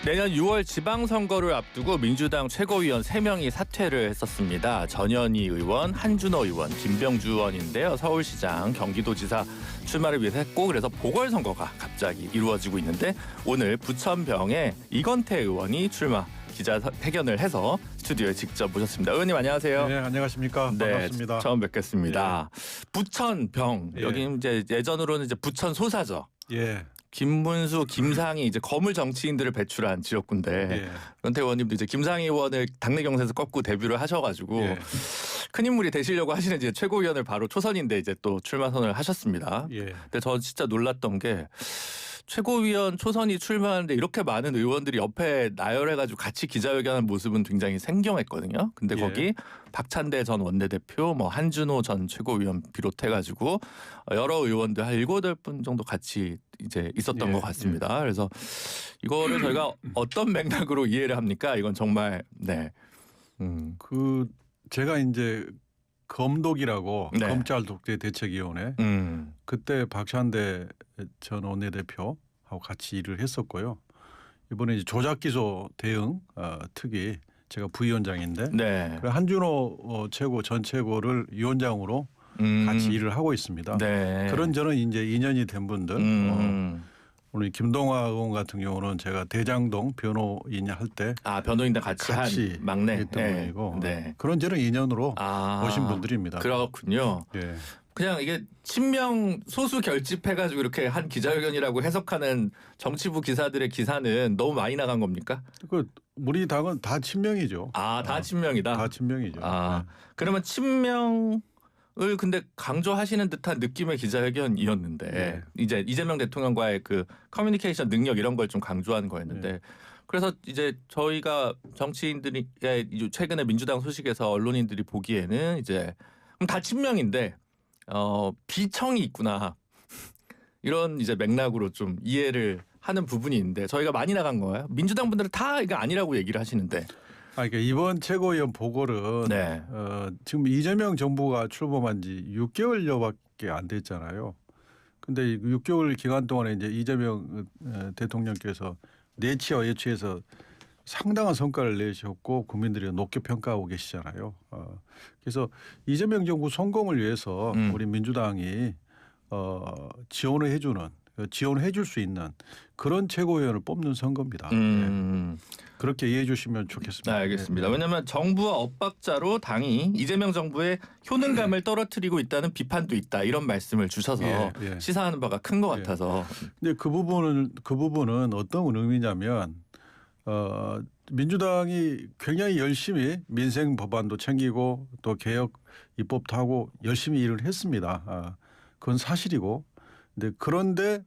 내년 6월 지방선거를 앞두고 민주당 최고위원 3명이 사퇴를 했었습니다. 전현희 의원, 한준호 의원, 김병주 의원인데요. 서울시장, 경기도지사 출마를 위해서 했고 그래서 보궐선거가 갑자기 이루어지고 있는데 오늘 부천병에 이건태 의원이 출마 기자회견을 해서 스튜디오에 직접 모셨습니다. 의원님 안녕하세요. 네, 안녕하십니까. 네, 반갑습니다. 처음 뵙겠습니다. 부천병 여기 이제 예전으로는 이제 부천 소사죠. 예. 김문수, 김상희 이제 거물 정치인들을 배출한 지역구인데 이건태 의원님도 이제 김상희 의원을 당내 경선에서 꺾고 데뷔를 하셔가지고 큰 인물이 되시려고 하시는 이제 최고위원을 바로 초선인데 이제 또 출마 선언을 하셨습니다. 근데 저 진짜 놀랐던 게 최고위원 초선이 출마하는데 이렇게 많은 의원들이 옆에 나열해가지고 같이 기자회견하는 모습은 굉장히 생경했거든요. 근데 거기 박찬대 전 원내대표, 뭐 한준호 전 최고위원 비롯해가지고 여러 의원들 한 7, 8분 정도 같이 이제 있었던 것 같습니다. 그래서 이거를 저희가 어떤 맥락으로 이해를 합니까? 이건 정말 그 제가 이제 검독이라고 검찰 독재 대책위원회 그때 박찬대 전 원내대표하고 같이 일을 했었고요. 이번에 이제 조작 기소 대응 특위 제가 부위원장인데 한준호 최고 전 최고를 위원장으로 같이 일을 하고 있습니다. 그런 저는 이제 인연이 된 분들. 오늘 김동화 의원 같은 경우는 제가 대장동 변호인 할 때 변호인들 같이 한 막내 했던 분이고 그런 저는 인연으로 오신 분들입니다. 그렇군요. 그냥 이게 친명 소수 결집해가지고 이렇게 한 기자회견이라고 해석하는 정치부 기사들의 기사는 너무 많이 나간 겁니까? 우리 당은 다 친명이죠. 다 친명이다. 다 친명이죠. 그러면 친명 을 근데 강조하시는 듯한 느낌의 기자회견이었는데 이제 이재명 대통령과의 그 커뮤니케이션 능력 이런 걸 좀 강조하는 거였는데 그래서 이제 저희가 정치인들이 최근에 민주당 소식에서 언론인들이 보기에는 이제 그럼 다 친명인데 비청이 있구나 이런 이제 맥락으로 좀 이해를 하는 부분이 있는데 저희가 많이 나간 거예요. 민주당 분들은 다 이거 아니라고 얘기를 하시는데. 그러니까 이번 최고위원 보궐은 지금 이재명 정부가 출범한 지 6개월여밖에 안 됐잖아요. 근데 6개월 기간 동안에 이제 이재명 대통령께서 내치와 예치에서 상당한 성과를 내셨고 국민들이 높게 평가하고 계시잖아요. 그래서 이재명 정부 성공을 위해서 우리 민주당이 지원을 해줄 수 있는 그런 최고위원을 뽑는 선거입니다. 그렇게 이해해 주시면 좋겠습니다. 알겠습니다. 왜냐하면 정부와 엇박자로 당이 이재명 정부의 효능감을 떨어뜨리고 있다는 비판도 있다. 이런 말씀을 주셔서 시사하는 바가 큰 것 같아서. 근데 그 부분은 어떤 의미냐면 민주당이 굉장히 열심히 민생 법안도 챙기고 또 개혁 입법도 하고 열심히 일을 했습니다. 그건 사실이고. 그런데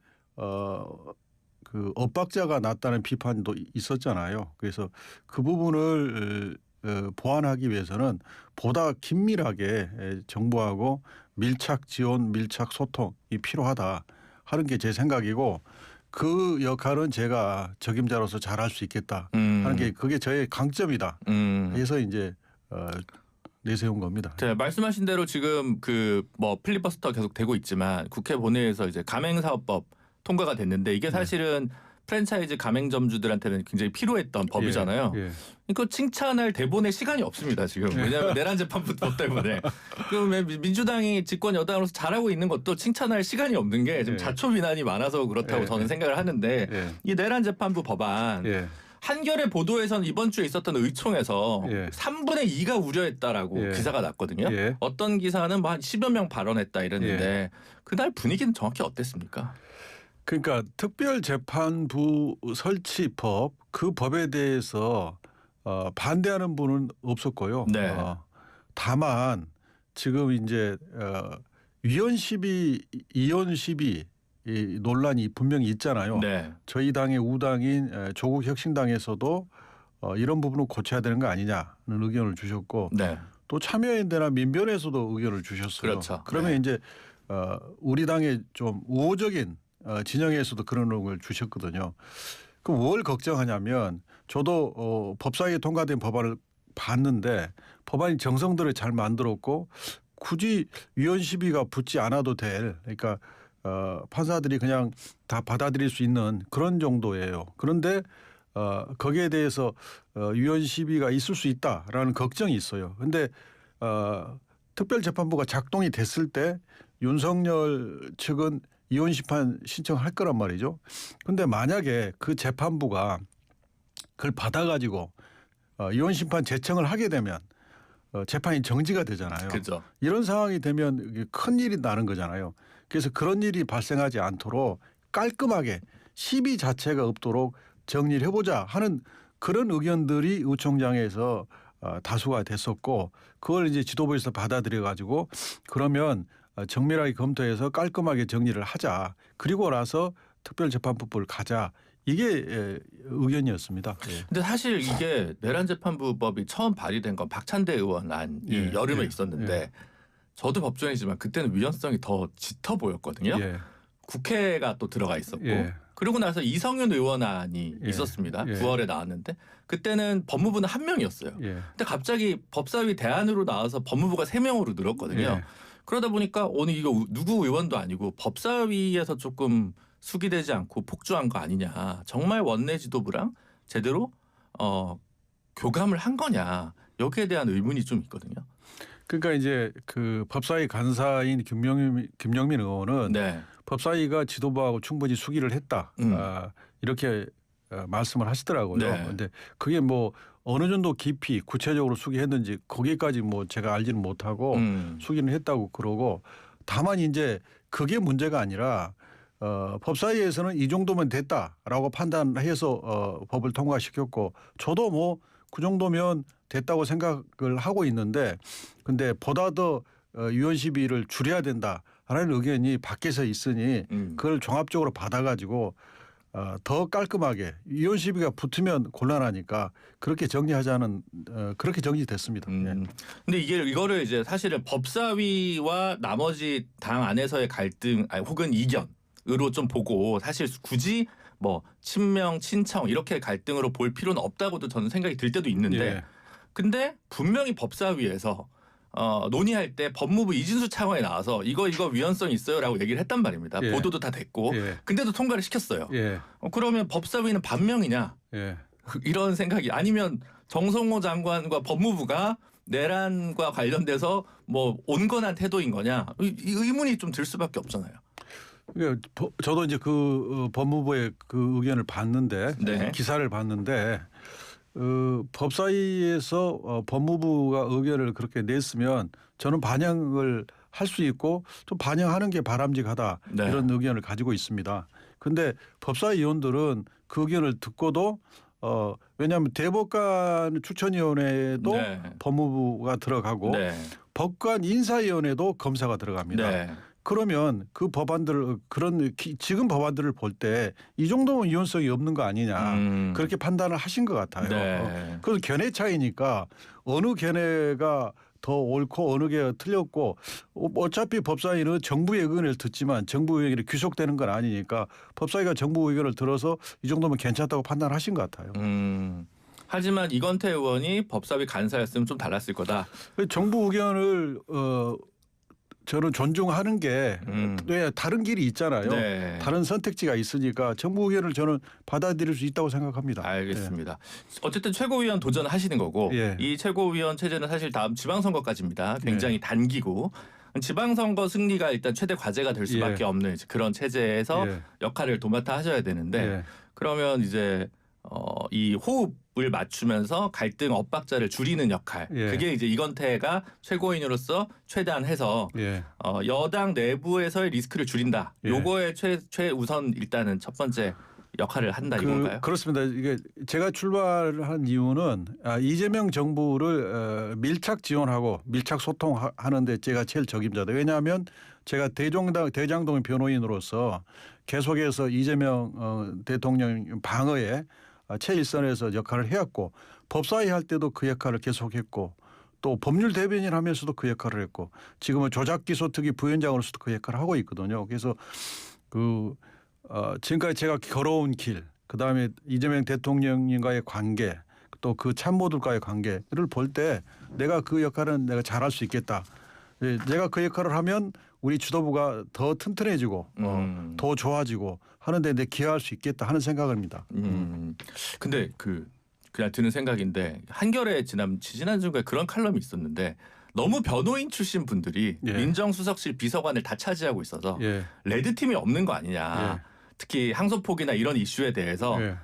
그 엇박자가 났다는 비판도 있었잖아요. 그래서 그 부분을 보완하기 위해서는 보다 긴밀하게 정부하고 밀착 지원, 밀착 소통이 필요하다 하는 게 제 생각이고 그 역할은 제가 적임자로서 잘할 수 있겠다 하는 게 그게 저의 강점이다. 그래서 이제 내세운 겁니다. 말씀하신 대로 지금 그 뭐 필리버스터 계속 되고 있지만 국회 본회의에서 이제 가맹사업법 통과가 됐는데 이게 사실은 프랜차이즈 가맹점주들한테는 굉장히 필요했던 법이잖아요. 이거 칭찬할 대본에 시간이 없습니다 지금. 왜냐하면 내란 재판부 때문에. 그러면 민주당이 집권 여당으로서 잘하고 있는 것도 칭찬할 시간이 없는 게 지금 자초비난이 많아서 그렇다고 저는 생각을 하는데 이 내란 재판부 법안 한겨레 보도에서는 이번 주에 있었던 의총에서 3분의 2가 우려했다라고 기사가 났거든요. 어떤 기사는 뭐 한 10여 명 발언했다 이랬는데 그날 분위기는 정확히 어땠습니까? 그러니까 특별재판부 설치법 그 법에 대해서 반대하는 분은 없었고요. 다만 지금 이제 위헌 시비, 이혼 시비 이 논란이 분명히 있잖아요. 저희 당의 우당인 조국혁신당에서도 이런 부분을 고쳐야 되는 거 아니냐는 의견을 주셨고 또 참여연대나 민변에서도 의견을 주셨어요. 그러면 이제 우리 당의 좀 우호적인 진영에서도 그런 의견을 주셨거든요. 그럼 뭘 걱정하냐면 저도 법사위에 통과된 법안을 봤는데 법안이 정성들을 잘 만들었고 굳이 위헌 시비가 붙지 않아도 될 그러니까 판사들이 그냥 다 받아들일 수 있는 그런 정도예요. 그런데 거기에 대해서 위헌 시비가 있을 수 있다라는 걱정이 있어요. 그런데 특별재판부가 작동이 됐을 때 윤석열 측은 이혼 심판 신청할 거란 말이죠. 그런데 만약에 그 재판부가 그걸 받아가지고 이혼 심판 재청을 하게 되면 재판이 정지가 되잖아요. 그죠. 이런 상황이 되면 큰 일이 나는 거잖아요. 그래서 그런 일이 발생하지 않도록 깔끔하게 시비 자체가 없도록 정리를 해보자 하는 그런 의견들이 의총장에서 다수가 됐었고 그걸 이제 지도부에서 받아들여 가지고 그러면 정밀하게 검토해서 깔끔하게 정리를 하자. 그리고 나서 특별재판부를 가자. 이게 의견이었습니다. 근데 사실 이게 내란재판부법이 처음 발의된 건 박찬대 의원 안이 여름에 있었는데 저도 법조인이지만 그때는 위헌성이 더 짙어 보였거든요. 국회가 또 들어가 있었고 그리고 나서 이성윤 의원안이 있었습니다. 9월에 나왔는데 그때는 법무부는 1명이었어요. 근데 갑자기 법사위 대안으로 나와서 법무부가 3명으로 늘었거든요. 그러다 보니까 오늘 이거 누구 의원도 아니고 법사위에서 조금 숙이되지 않고 폭주한 거 아니냐. 정말 원내 지도부랑 제대로 교감을 한 거냐. 여기에 대한 의문이 좀 있거든요. 그러니까 이제 그 법사위 간사인 김영민 의원은 법사위가 지도부하고 충분히 숙의를 했다. 이렇게 말씀을 하시더라고요. 그런데 그게 뭐 어느 정도 깊이 구체적으로 숙의했는지 거기까지 뭐 제가 알지는 못하고 숙의는 했다고 그러고 다만 이제 그게 문제가 아니라 법사위에서는 이 정도면 됐다라고 판단해서 법을 통과시켰고 저도 뭐 그 정도면 됐다고 생각을 하고 있는데 근데 보다 더 위헌 시비를 줄여야 된다라는 의견이 밖에서 있으니 그걸 종합적으로 받아가지고 더 깔끔하게 위헌 시비가 붙으면 곤란하니까 그렇게 정리하자는 그렇게 정리됐습니다. 근데 이거를 이제 사실은 법사위와 나머지 당 안에서의 갈등 혹은 이견으로 좀 보고 사실 굳이 뭐 친명, 친청 이렇게 갈등으로 볼 필요는 없다고도 저는 생각이 들 때도 있는데 근데 분명히 법사위에서 논의할 때 법무부 이진수 차관이 나와서 이거 위헌성 있어요라고 얘기를 했단 말입니다. 보도도 다 됐고 근데도 통과를 시켰어요. 그러면 법사위는 반명이냐 이런 생각이 아니면 정성호 장관과 법무부가 내란과 관련돼서 뭐 온건한 태도인 거냐 이 의문이 좀 들 수밖에 없잖아요. 저도 이제 그 법무부의 그 의견을 봤는데 기사를 봤는데 법사위에서 법무부가 의견을 그렇게 냈으면 저는 반영을 할 수 있고 좀 반영하는 게 바람직하다 이런 의견을 가지고 있습니다. 그런데 법사위 의원들은 그 의견을 듣고도 왜냐하면 대법관 추천위원회도 법무부가 들어가고 법관 인사위원회도 검사가 들어갑니다. 그러면 그 법안들 지금 법안들을 볼 때 이 정도면 위헌성이 없는 거 아니냐 그렇게 판단을 하신 것 같아요. 그래서 견해 차이니까 어느 견해가 더 옳고 어느 게 틀렸고 어차피 법사위는 정부의 의견을 듣지만 정부 의견이 귀속되는 건 아니니까 법사위가 정부 의견을 들어서 이 정도면 괜찮다고 판단하신 것 같아요. 하지만 이건태 의원이 법사위 간사였으면 좀 달랐을 거다. 정부 의견을 저는 존중하는 게 왜 다른 길이 있잖아요. 다른 선택지가 있으니까 정부 의견을 저는 받아들일 수 있다고 생각합니다. 알겠습니다. 어쨌든 최고위원 도전하시는 거고 이 최고위원 체제는 사실 다음 지방선거까지입니다. 굉장히 단기고 지방선거 승리가 일단 최대 과제가 될 수밖에 없는 그런 체제에서 역할을 도맡아 하셔야 되는데 그러면 이제 이 호흡을 맞추면서 갈등 엇박자를 줄이는 역할 그게 이제 이건태가 최고위원으로서 최대한 해서 여당 내부에서의 리스크를 줄인다. 요거에 최우선 일단은 첫 번째 역할을 한다 이건가요? 그렇습니다. 이게 제가 출발한 이유는 이재명 정부를 밀착 지원하고 밀착 소통하는데 제가 제일 적임자다. 왜냐하면 제가 대장동 변호인으로서 계속해서 이재명 대통령 방어에 최일선에서 역할을 해왔고 법사위 할 때도 그 역할을 계속했고 또 법률 대변인 하면서도 그 역할을 했고 지금은 조작기소특위 부위원장으로서도 그 역할을 하고 있거든요. 그래서 지금까지 제가 걸어온 길, 그다음에 이재명 대통령님과의 관계, 또 그 참모들과의 관계를 볼 때 내가 그 역할은 내가 잘할 수 있겠다. 내가 그 역할을 하면 우리 지도부가 더 튼튼해지고 더 좋아지고 하는데 내 기여할 수 있겠다 하는 생각입니다. 근데 그냥 드는 생각인데 한겨레 지난주에 그런 칼럼이 있었는데 너무 변호인 출신 분들이 예. 민정수석실 비서관을 다 차지하고 있어서 예. 레드팀이 없는 거 아니냐. 예. 특히 항소폭이나 이런 이슈에 대해서 예.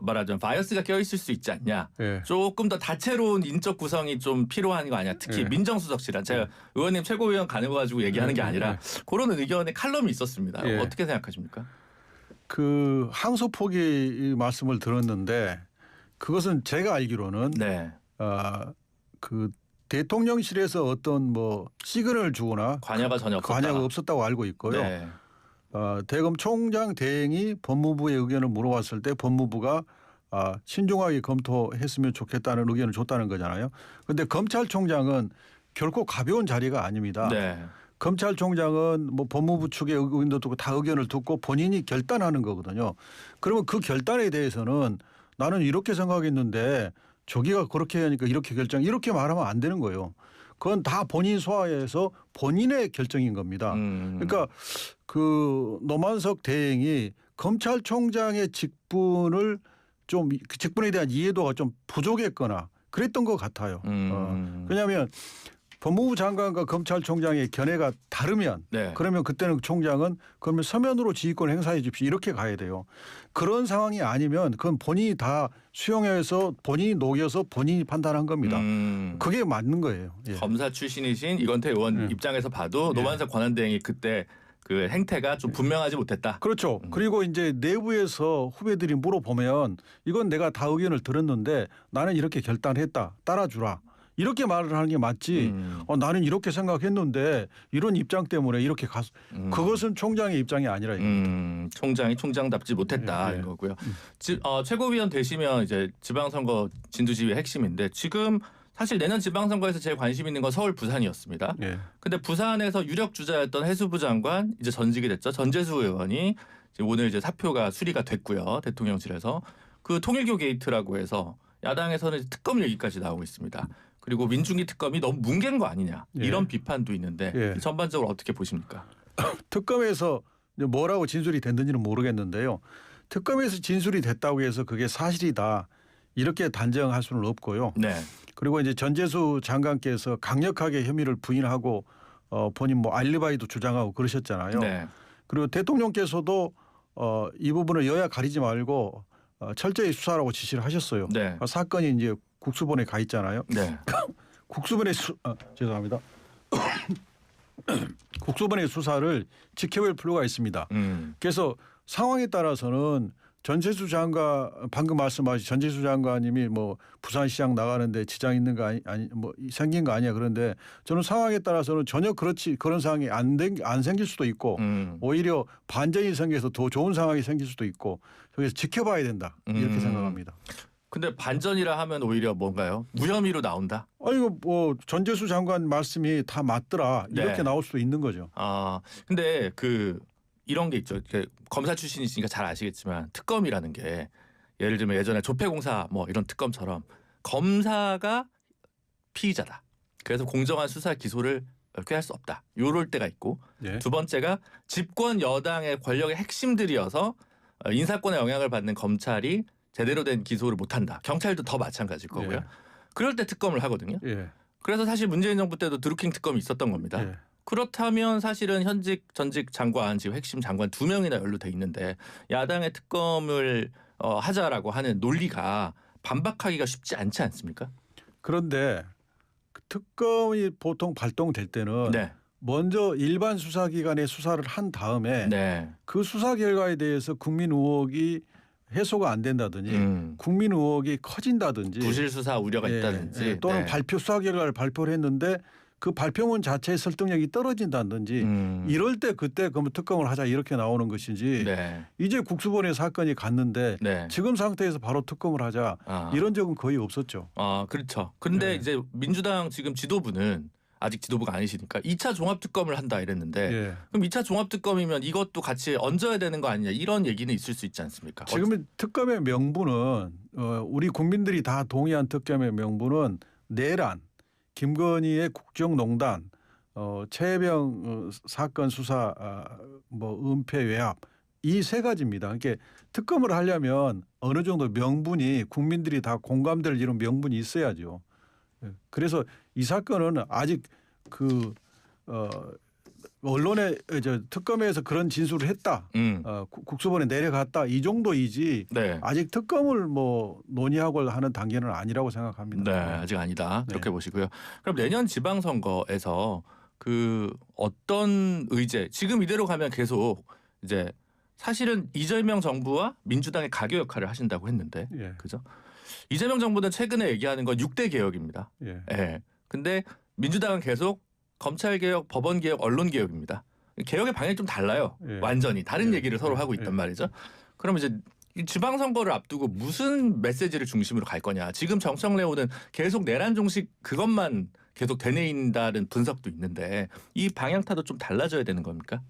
말하자면 바이어스가 껴있을 수 있지 않냐. 예. 조금 더 다채로운 인적 구성이 좀 필요한 거 아니야. 특히 예. 민정수석실은 제가 의원님 최고위원 가는 거 가지고 얘기하는 게 아니라 그런 의견의 칼럼이 있었습니다. 예. 어떻게 생각하십니까? 그 항소포기 말씀을 들었는데 그것은 제가 알기로는 네. 그 대통령실에서 어떤 뭐 시그널을 주거나 관여가 전혀 없었다. 관여가 없었다고 알고 있고요. 네. 대검 총장 대행이 법무부의 의견을 물어봤을 때 법무부가 신중하게 검토했으면 좋겠다는 의견을 줬다는 거잖아요. 그런데 검찰총장은 결코 가벼운 자리가 아닙니다. 네. 검찰총장은 뭐 법무부 측의 의견도 듣고 다 의견을 듣고 본인이 결단하는 거거든요. 그러면 그 결단에 대해서는 나는 이렇게 생각했는데 저기가 그렇게 하니까 이렇게 이렇게 말하면 안 되는 거예요. 그건 다 본인 소화해서 본인의 결정인 겁니다. 그러니까 그 노만석 대행이 검찰총장의 직분을 좀 그 직분에 대한 이해도가 좀 부족했거나 그랬던 것 같아요. 왜냐하면 법무부 장관과 검찰총장의 견해가 다르면 네. 그러면 그때는 총장은 그러면 서면으로 지휘권을 행사해 주십시오 이렇게 가야 돼요. 그런 상황이 아니면 그건 본인이 다 수용해서 본인이 녹여서 본인이 판단한 겁니다. 그게 맞는 거예요. 예. 검사 출신이신 이건태 의원 입장에서 봐도 노만석 권한대행이 그때 그 행태가 좀 분명하지 못했다. 그렇죠. 그리고 이제 내부에서 후배들이 물어보면 이건 내가 다 의견을 들었는데 나는 이렇게 결단했다. 따라주라. 이렇게 말을 하는 게 맞지. 나는 이렇게 생각했는데 이런 입장 때문에 이렇게 가서 그것은 총장의 입장이 아니라 이겁니다. 총장이 총장답지 못했다 이런 거고요. 최고위원 되시면 이제 지방선거 진두지휘의 핵심인데 지금 사실 내년 지방선거에서 제일 관심 있는 건 서울 부산이었습니다. 근데 부산에서 유력 주자였던 해수부 장관 이제 전직이 됐죠. 전재수 의원이 오늘 이제 사표가 수리가 됐고요. 대통령실에서 그 통일교 게이트라고 해서 야당에서는 특검 얘기까지 나오고 있습니다. 그리고 민중기 특검이 너무 뭉갠 거 아니냐 이런 비판도 있는데 전반적으로 어떻게 보십니까? 특검에서 뭐라고 진술이 됐는지는 모르겠는데요. 특검에서 진술이 됐다고 해서 그게 사실이다 이렇게 단정할 수는 없고요. 네. 그리고 이제 전재수 장관께서 강력하게 혐의를 부인하고 본인 뭐 알리바이도 주장하고 그러셨잖아요. 네. 그리고 대통령께서도 이 부분을 여야 가리지 말고 철저히 수사하라고 지시를 하셨어요. 네. 사건이 이제 국수본에 가 있잖아요. 네. 국수본의 죄송합니다. 국수본의 수사를 지켜볼 필요가 있습니다. 그래서 상황에 따라서는 전재수 장관 방금 말씀하신 전재수 장관님이 뭐 부산시장 나가는데 지장 있는 거 아니 뭐 생긴 거 아니야 그런데 저는 상황에 따라서는 전혀 그런 상황이 안 생길 수도 있고 오히려 반전이 생겨서 더 좋은 상황이 생길 수도 있고 그래서 지켜봐야 된다 이렇게 생각합니다. 근데 반전이라 하면 오히려 뭔가요? 무혐의로 나온다? 이거 뭐 전재수 장관 말씀이 다 맞더라 이렇게 나올 수도 있는 거죠. 근데 이런 게 있죠. 검사 출신이시니까 잘 아시겠지만 특검이라는 게 예를 들면 예전에 조폐공사 뭐 이런 특검처럼 검사가 피의자다. 그래서 공정한 수사 기소를 꾀할 수 없다. 요럴 때가 있고 두 번째가 집권 여당의 권력의 핵심들이어서 인사권에 영향을 받는 검찰이 제대로 된 기소를 못한다. 경찰도 더 마찬가지일 거고요. 그럴 때 특검을 하거든요. 그래서 사실 문재인 정부 때도 드루킹 특검이 있었던 겁니다. 그렇다면 사실은 현직 전직 장관 지금 핵심 장관 2명이나 연루돼 있는데 야당의 특검을 하자라고 하는 논리가 반박하기가 쉽지 않지 않습니까? 그런데 특검이 보통 발동될 때는 먼저 일반 수사기관의 수사를 한 다음에 그 수사 결과에 대해서 국민 의혹이 해소가 안 된다든지 국민 의혹이 커진다든지 부실 수사 우려가 있다든지 또는 수사 결과를 발표를 했는데 그 발표문 자체의 설득력이 떨어진다든지 이럴 때 그때 그러면 특검을 하자 이렇게 나오는 것이지 이제 국수본의 사건이 갔는데 지금 상태에서 바로 특검을 하자 이런 적은 거의 없었죠. 그렇죠. 근데 이제 민주당 지금 지도부는 아직 지도부가 아니시니까 2차 종합특검을 한다 이랬는데 그럼 2차 종합특검이면 이것도 같이 얹어야 되는 거 아니냐 이런 얘기는 있을 수 있지 않습니까? 지금 특검의 명분은 우리 국민들이 다 동의한 특검의 명분은 내란 김건희의 국정농단 최혜병 사건 수사 뭐 은폐 외압 이 세 가지입니다. 그러니까 특검을 하려면 어느 정도 명분이 국민들이 다 공감될 이런 명분이 있어야죠. 그래서 이 사건은 아직 그 언론에 특검에서 그런 진술을 했다. 국수본에 내려갔다. 이 정도이지 네. 아직 특검을 뭐 논의하고 하는 단계는 아니라고 생각합니다. 네, 아직 아니다. 이렇게 보시고요. 그럼 내년 지방선거에서 그 어떤 의제 지금 이대로 가면 계속 이제 사실은 이재명 정부와 민주당의 가교 역할을 하신다고 했는데, 예. 그죠? 이재명 정부는 최근에 얘기하는 건 6대 개혁입니다. 예. 예. 근데 민주당은 계속 검찰 개혁, 법원 개혁, 언론 개혁입니다. 개혁의 방향이 좀 달라요. 예. 완전히 다른 예. 얘기를 서로 하고 있단 말이죠. 그럼 이제 이 지방선거를 앞두고 무슨 메시지를 중심으로 갈 거냐. 지금 정청래오는 계속 내란 종식 그것만 계속 되뇌인다는 분석도 있는데 이 방향타도 좀 달라져야 되는 겁니까?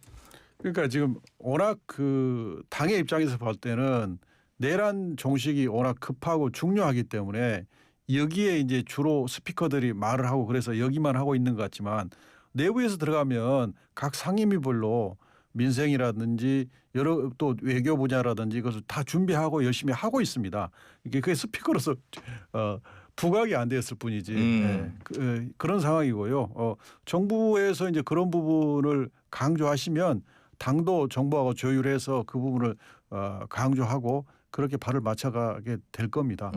그러니까 지금 워낙 그 당의 입장에서 볼 때는 내란 종식이 워낙 급하고 중요하기 때문에 여기에 이제 주로 스피커들이 말을 하고 그래서 여기만 하고 있는 것 같지만 내부에서 들어가면 각 상임위별로 민생이라든지 여러 또 외교 분야라든지 이것을 다 준비하고 열심히 하고 있습니다. 이게 그게 스피커로서 부각이 안 되었을 뿐이지 그런 상황이고요. 정부에서 이제 그런 부분을 강조하시면 당도 정부하고 조율해서 그 부분을 강조하고 그렇게 발을 맞춰가게 될 겁니다.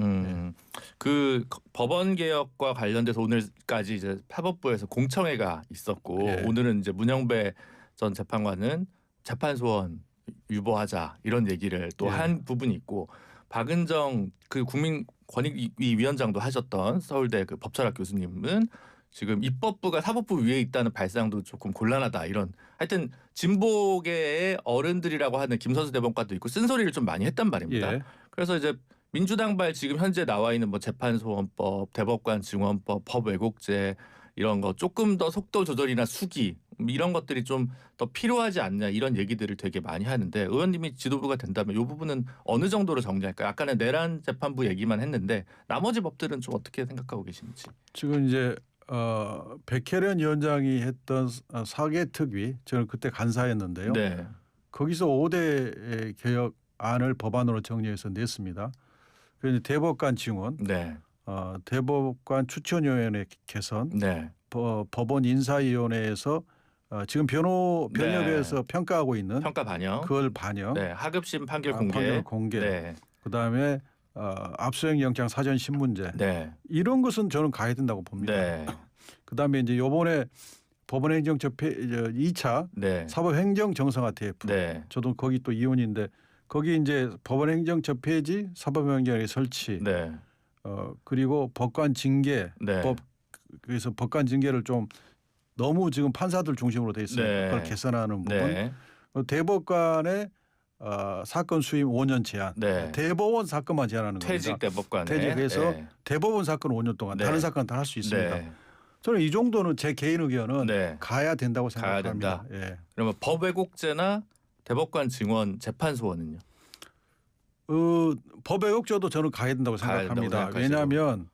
그 법원 개혁과 관련돼서 오늘까지 이제 사법부에서 공청회가 있었고 오늘은 이제 문영배 전 재판관은 재판 소원 유보하자 이런 얘기를 또 한 부분이 있고 박은정 그 국민권익위원장도 하셨던 서울대 그 법철학 교수님은 지금 입법부가 사법부 위에 있다는 발상도 조금 곤란하다 이런 하여튼 진보계의 어른들이라고 하는 김선수 대법관도 있고 쓴소리를 좀 많이 했단 말입니다. 그래서 이제 민주당발 지금 현재 나와 있는 뭐 재판소원법, 대법관 증언법, 법왜곡죄 이런 거 조금 더 속도 조절이나 수기 이런 것들이 좀 더 필요하지 않냐 이런 얘기들을 되게 많이 하는데 의원님이 지도부가 된다면 이 부분은 어느 정도로 정리할까요? 아까는 내란 재판부 얘기만 했는데 나머지 법들은 좀 어떻게 생각하고 계신지. 지금 이제 백혜련 위원장이 했던 사개특위 저는 그때 간사였는데요. 네. 거기서 5대 개혁안을 법안으로 정리해서 냈습니다. 그래서 대법관 증언, 대법관 추천위원회 개선, 법원 인사위원회에서 지금 변협에서 평가하고 있는 평가 반영, 그걸 반영, 하급심 판결 공개, 그다음에 압수수색 영장 사전 신문제 이런 것은 저는 가야 된다고 봅니다. 그다음에 이제 이번에 법원행정 접해 2차 사법행정 정상화 TF 저도 거기 또 이원인데 거기 이제 법원행정 접해지 사법행정의 설치 그리고 법관 징계 그래서 법관 징계를 좀 너무 지금 판사들 중심으로 돼 있어요. 그걸 개선하는 부분. 대법관의 사건 수임 5년 제한. 대법원 사건만 제한하는 겁니다. 퇴직 대법관에. 퇴직해서 대법원 사건 5년 동안 다른 사건 다 할 수 있습니다. 저는 이 정도는 제 개인 의견은 가야 된다고 생각합니다. 그러면 법왜곡죄나 대법관 증언 재판 소원은요? 법왜곡죄도 저는 가야 된다고 생각합니다. 왜냐하면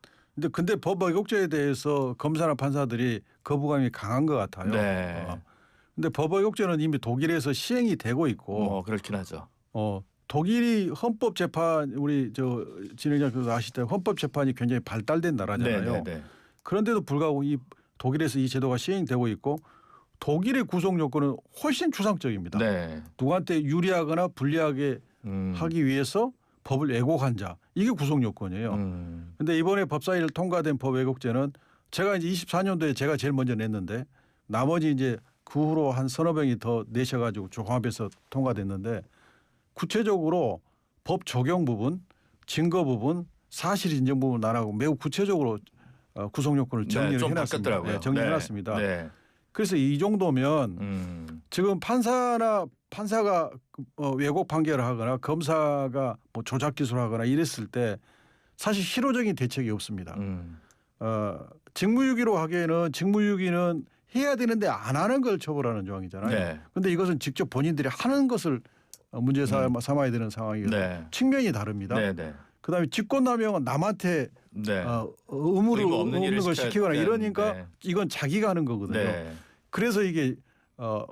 근데 법왜곡죄에 대해서 검사나 판사들이 거부감이 강한 것 같아요. 근데 법왜곡죄는 이미 독일에서 시행이 되고 있고 그렇긴 하죠. 독일이 헌법재판 우리 저 진행자께서 아시다시피 헌법재판이 굉장히 발달된 나라잖아요. 그런데도 불구하고 이 독일에서 이 제도가 시행되고 있고 독일의 구속 요건은 훨씬 추상적입니다. 누구한테 유리하거나 불리하게 하기 위해서 법을 왜곡한 자 이게 구속 요건이에요. 그런데 이번에 법사위를 통과된 법왜곡죄는 제가 이제 24년도에 제가 제일 먼저 냈는데 나머지 이제 그 후로 한 서너 명이 더 내셔가지고 종합해서 통과됐는데 구체적으로 법 적용 부분, 증거 부분, 사실 인정 부분 나라고 매우 구체적으로 구속 요건을 정리를 해놨습니다. 정리해놨습니다. 그래서 이 정도면 지금 판사가 왜곡 판결을 하거나 검사가 뭐 조작 기소를 하거나 이랬을 때 사실 실효적인 대책이 없습니다. 직무유기로 하기에는 직무유기는 해야 되는데 안 하는 걸 처벌하는 조항이잖아요. 그런데 이것은 직접 본인들이 하는 것을 문제 삼아야 되는 상황이거든요. 측면이 다릅니다. 그다음에 직권남용은 남한테 의무를 없는 걸 시키거나 이러니까 이건 자기가 하는 거거든요. 그래서 이게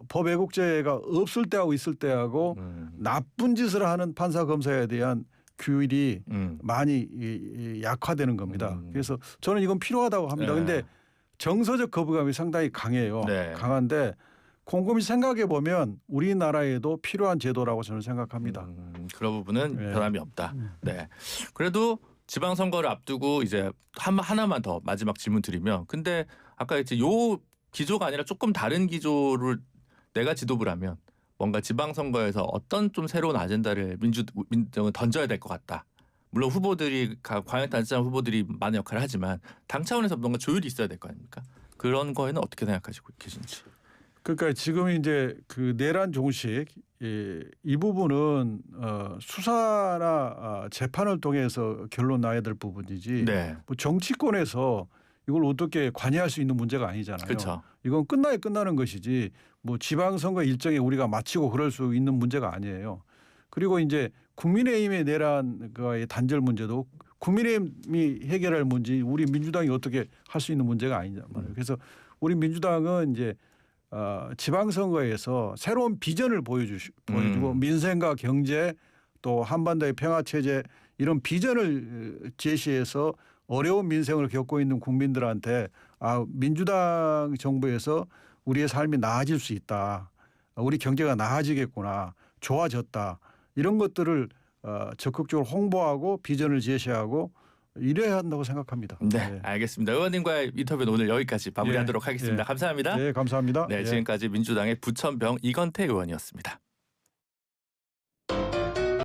법 왜곡죄가 없을 때하고 있을 때하고 나쁜 짓을 하는 판사 검사에 대한 규율이 많이 약화되는 겁니다. 그래서 저는 이건 필요하다고 합니다. 그런데 정서적 거부감이 상당히 강해요. 네. 강한데 곰곰이 생각해 보면 우리나라에도 필요한 제도라고 저는 생각합니다. 그런 부분은 네. 변함이 없다. 네. 그래도 지방선거를 앞두고 이제 하나만 더 마지막 질문 드리면, 근데 아까 이제 요 기조가 아니라 조금 다른 기조를 내가 지도부를 하면 뭔가 지방선거에서 어떤 좀 새로운 아젠다를 민주당은 던져야 될 것 같다. 물론 후보들이 광역 단체장 후보들이 많은 역할을 하지만 당 차원에서 뭔가 조율이 있어야 될 거 아닙니까? 그런 거에는 어떻게 생각하시고 계신지. 그러니까 지금 이제 그 내란 종식 이 부분은 수사나 재판을 통해서 결론 나야 될 부분이지. 네. 뭐 정치권에서 이걸 어떻게 관여할 수 있는 문제가 아니잖아요. 그렇죠. 이건 끝나야 끝나는 것이지 뭐 지방선거 일정에 우리가 마치고 그럴 수 있는 문제가 아니에요. 그리고 이제 국민의힘의 내란과의 단절 문제도 국민의힘이 해결할 문제, 우리 민주당이 어떻게 할 수 있는 문제가 아니냐 말이에요. 그래서 우리 민주당은 이제 지방선거에서 새로운 비전을 보여주고 민생과 경제 또 한반도의 평화 체제 이런 비전을 제시해서 어려운 민생을 겪고 있는 국민들한테 민주당 정부에서 우리의 삶이 나아질 수 있다. 우리 경제가 나아지겠구나. 좋아졌다. 이런 것들을 적극적으로 홍보하고 비전을 제시하고 이래야 한다고 생각합니다. 네, 알겠습니다. 의원님과의 인터뷰는 오늘 여기까지 마무리하도록 하겠습니다. 감사합니다. 네, 감사합니다. 네, 지금까지 민주당의 부천병 이건태 의원이었습니다.